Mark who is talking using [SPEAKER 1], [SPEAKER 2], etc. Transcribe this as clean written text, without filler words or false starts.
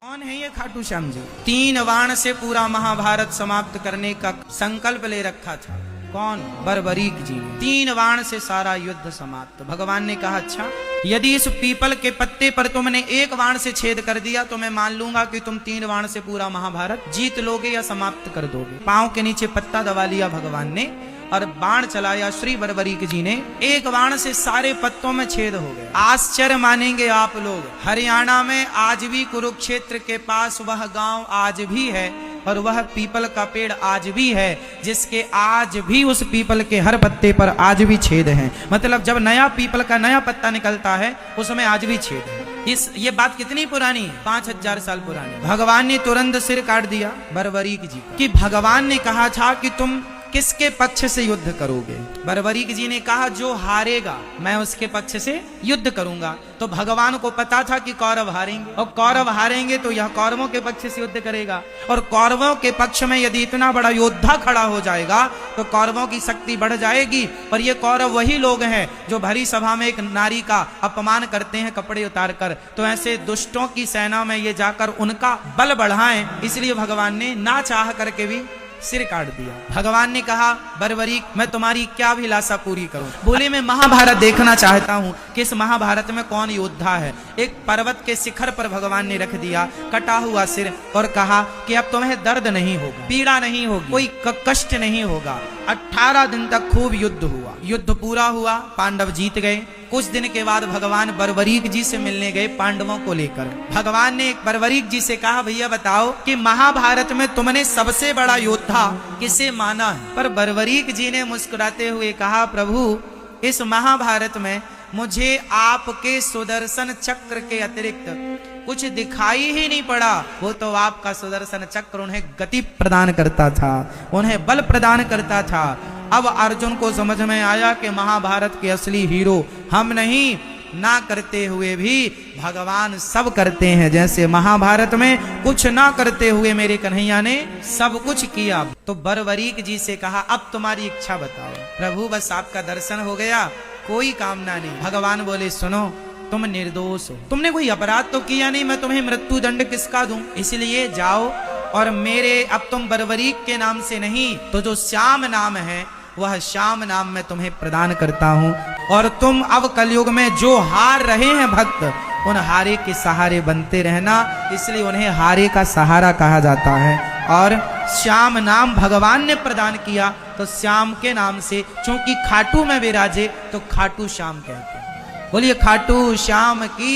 [SPEAKER 1] कौन है ये खाटू श्याम जी? 3 बाण से पूरा महाभारत समाप्त करने का संकल्प ले रखा था। कौन? बर्बरीक जी ने 3 बाण से सारा युद्ध समाप्त। भगवान ने कहा, अच्छा यदि इस पीपल के पत्ते पर तुमने 1 बाण से छेद कर दिया तो मैं मान लूंगा कि तुम 3 बाण से पूरा महाभारत जीत लोगे या समाप्त कर दोगे। पांव के नीचे पत्ता दबा लिया भगवान ने और बाण चलाया श्री बर्बरीक जी ने। 1 बाण से सारे पत्तों में छेद हो गए। आश्चर्य मानेंगे आप लोग, हरियाणा में आज भी कुरुक्षेत्र के पास वह गांव आज भी है और वह पीपल का पेड़ आज भी है, जिसके आज भी उस पीपल के हर पत्ते पर आज भी छेद हैं। मतलब जब नया पीपल का नया पत्ता निकलता है उसमें आज भी छेद है। ये बात कितनी पुरानी है? 5000 साल पुरानी। भगवान ने तुरंत सिर काट दिया बर्बरीक जी का कि भगवान ने कहा था कि तुम किसके पक्ष से युद्ध करोगे? बर्बरीक जी ने कहा, जो हारेगा मैं उसके पक्ष से युद्ध करूंगा। तो भगवान को पता था कि कौरव हारेंगे और कौरव हारेंगे तो यह कौरवों के पक्ष से युद्ध करेगा और कौरवों के पक्ष में यदि इतना बड़ा योद्धा खड़ा हो जाएगा तो कौरवों की शक्ति बढ़ जाएगी। पर ये कौरव वही लोग हैं जो भरी सभा में एक नारी का अपमान करते हैं कपड़े उतार कर। तो ऐसे दुष्टों की सेना में ये जाकर उनका बल बढ़ाएं, इसलिए भगवान ने ना चाह करके भी सिर काट दिया। भगवान ने कहा, बर्बरीक मैं तुम्हारी क्या अभिलाषा पूरी करूं? बोले, मैं महाभारत देखना चाहता हूं कि इस महाभारत में कौन योद्धा है। एक पर्वत के शिखर पर भगवान ने रख दिया कटा हुआ सिर और कहा कि अब तुम्हें दर्द नहीं होगा, पीड़ा नहीं होगी, कोई कष्ट नहीं होगा। 18 दिन तक खूब युद्ध हुआ। युद्ध पूरा हुआ, पांडव जीत गए। कुछ दिन के बाद भगवान बर्बरीक जी से मिलने गए पांडवों को लेकर। भगवान ने बर्बरीक जी से कहा, भैया बताओ कि महाभारत में तुमने सबसे बड़ा योद्धा किसे माना है? पर बर्बरीक जी ने मुस्कुराते हुए कहा, प्रभु इस महाभारत में मुझे आपके सुदर्शन चक्र के अतिरिक्त कुछ दिखाई ही नहीं पड़ा। वो तो आपका सुदर्शन चक्र उन्हें गति प्रदान करता था, उन्हें बल प्रदान करता था। अब अर्जुन को समझ में आया कि महाभारत के असली हीरो हम नहीं, ना करते हुए भी भगवान सब करते हैं। जैसे महाभारत में कुछ ना करते हुए मेरे कन्हैया ने सब कुछ किया। तो बर्बरीक जी से कहा, अब तुम्हारी इच्छा बताओ। प्रभु बस आपका दर्शन हो गया, कोई कामना नहीं। भगवान बोले, सुनो तुम निर्दोष हो, तुमने कोई अपराध तो किया नहीं, मैं तुम्हें मृत्यु दंड किसका दूं? इसलिए जाओ और मेरे, अब तुम बर्बरीक के नाम से नहीं तो जो श्याम नाम है वह श्याम नाम मैं तुम्हें प्रदान करता हूं। और तुम अब कलयुग में जो हार रहे हैं भक्त, उन हारे के सहारे बनते रहना, इसलिए उन्हें हारे का सहारा कहा जाता है। और श्याम नाम भगवान ने प्रदान किया तो श्याम के नाम से, चूंकि खाटू में विराजे तो खाटू श्याम कहते हैं। बोलिए खाटू श्याम की।